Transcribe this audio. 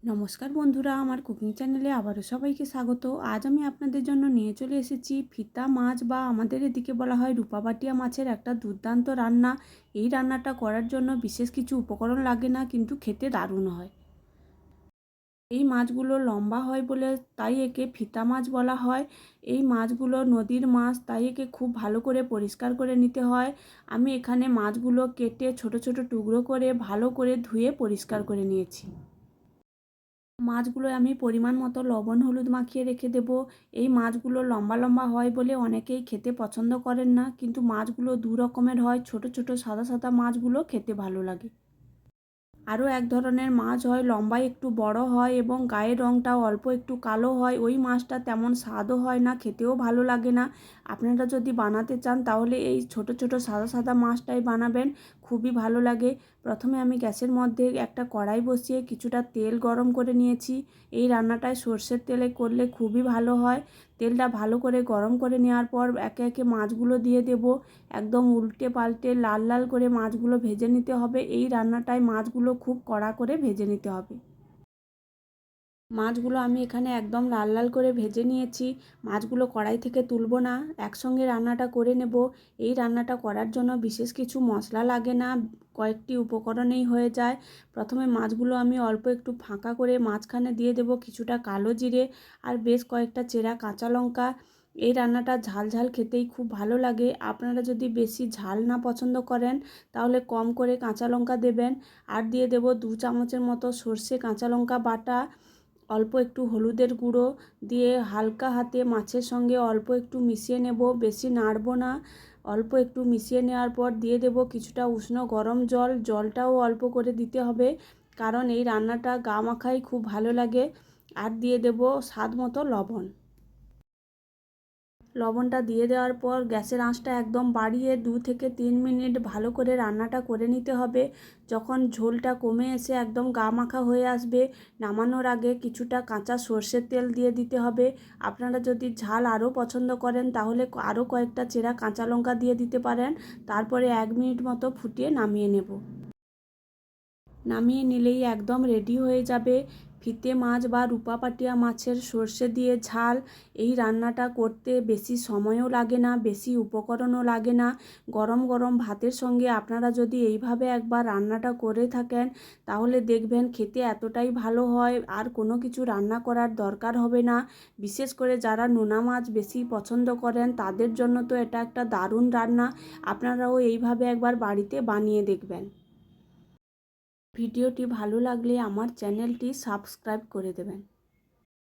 নমস্কার বন্ধুরা, আমার কুকিং চ্যানেলে আবারও সবাইকে স্বাগত। আজ আমি আপনাদের জন্য নিয়ে চলে এসেছি ফিতা মাছ বা আমাদের এদিকে বলা হয় রূপাবাটিয়া মাছের একটা দুর্দান্ত রান্না। এই রান্নাটা করার জন্য বিশেষ কিছু উপকরণ লাগে না, কিন্তু খেতে দারুণ হয়। এই মাছগুলো লম্বা হয় বলে তাই একে ফিতা মাছ বলা হয়। এই মাছগুলো নদীর মাছ, তাই একে খুব ভালো করে পরিষ্কার করে নিতে হয়। আমি এখানে মাছগুলো কেটে ছোট ছোট টুকরো করে ভালো করে ধুয়ে পরিষ্কার করে নিয়েছি। মাছগুলো আমি পরিমাণ মতো লবণ হলুদ মাখিয়ে রেখে দেব। এই মাছগুলো লম্বা লম্বা হয় বলে অনেকেই খেতে পছন্দ করেন না, কিন্তু মাছগুলো দু রকমের হয়। ছোট ছোট সাদা সাদা মাছগুলো খেতে ভালো লাগে। আরও এক ধরনের মাছ হয়, লম্বায় একটু বড় হয় এবং গায়ের রঙটাও অল্প একটু কালো হয়। ওই মাছটা তেমন স্বাদও হয় না, খেতেও ভালো লাগে না। আপনারা যদি বানাতে চান তাহলে এই ছোট ছোট সাদা সাদা মাছটাই বানাবেন, খুবই ভালো লাগে। প্রথমে আমি গ্যাসের মধ্যে একটা কড়াই বসিয়ে কিছুটা তেল গরম করে নিয়েছি। এই রান্নাটায় সর্ষের তেলে করলে খুবই ভালো হয়। তেলটা ভালো করে গরম করে নেওয়ার পর একে একে মাছগুলো দিয়ে দেব। একদম উল্টে পাল্টে লাল লাল করে মাছগুলো ভেজে নিতে হবে। এই রান্নাটায় মাছগুলো খুব কড়া করে ভেজে নিতে হবে। মাছগুলো আমি এখানে একদম লাল লাল করে ভেজে নিয়েছি। মাছগুলো কড়াই থেকে তুলব না, একসঙ্গে রান্নাটা করে নেব। এই রান্নাটা করার জন্য বিশেষ কিছু মশলা লাগে না, কয়েকটি উপকরণেই হয়ে যায়। প্রথমে মাছগুলো আমি অল্প একটু ফাঁকা করে মাঝখানে দিয়ে দেব কিছুটা কালো জিরে আর বেশ কয়েকটা চেরা কাঁচা লঙ্কা। এই রান্নাটা ঝাল ঝাল খেতেই খুব ভালো লাগে। আপনারা যদি বেশি ঝাল না পছন্দ করেন তাহলে কম করে কাঁচা লঙ্কা দেবেন। আর দিয়ে দেব 2 চামচের মতো সর্ষে কাঁচা লঙ্কা বাটা, অল্প একটু হলুদের গুঁড়ো দিয়ে হালকা হাতে মাছের সঙ্গে অল্প একটু মিশিয়ে নেব, বেশি নাড়ব না। অল্প একটু মিশিয়ে নেওয়ার পর দিয়ে দেব কিছুটা উষ্ণ গরম জল। জলটাও অল্প করে দিতে হবে, কারণ এই রান্নাটা গা মাখাই খুব ভালো লাগে। আর দিয়ে দেব স্বাদ মতো লবণ। লবণটা দিয়ে দেওয়ার পর গ্যাসের আঁচটা একদম বাড়িয়ে 2 থেকে 3 মিনিট ভালো করে রান্নাটা করে নিতে হবে। যখন ঝোলটা কমে এসে একদম গা মাখা হয়ে আসবে, নামানোর আগে কিছুটা কাঁচা সর্ষের তেল দিয়ে দিতে হবে। আপনারা যদি ঝাল আরও পছন্দ করেন তাহলে আরও কয়েকটা চেরা কাঁচা লঙ্কা দিয়ে দিতে পারেন। তারপরে 1 মিনিট মতো ফুটিয়ে নামিয়ে নেব। নামিয়ে নিলেই একদম রেডি হয়ে যাবে ফিতে মাছ বা রূপাপাটিয়া মাছের সর্ষে দিয়ে ঝাল। এই রান্নাটা করতে বেশি সময়ও লাগে না, বেশি উপকরণও লাগে না। গরম গরম ভাতের সঙ্গে আপনারা যদি এইভাবে একবার রান্নাটা করে থাকেন তাহলে দেখবেন খেতে এতটাই ভালো হয়, আর কোনো কিছু রান্না করার দরকার হবে না। বিশেষ করে যারা নোনা মাছ বেশি পছন্দ করেন তাদের জন্য তো এটা একটা দারুণ রান্না। আপনারাও এইভাবে একবার বাড়িতে বানিয়ে দেখবেন। ভিডিওটি ভালো লাগলে আমার চ্যানেলটি সাবস্ক্রাইব করে দেবেন।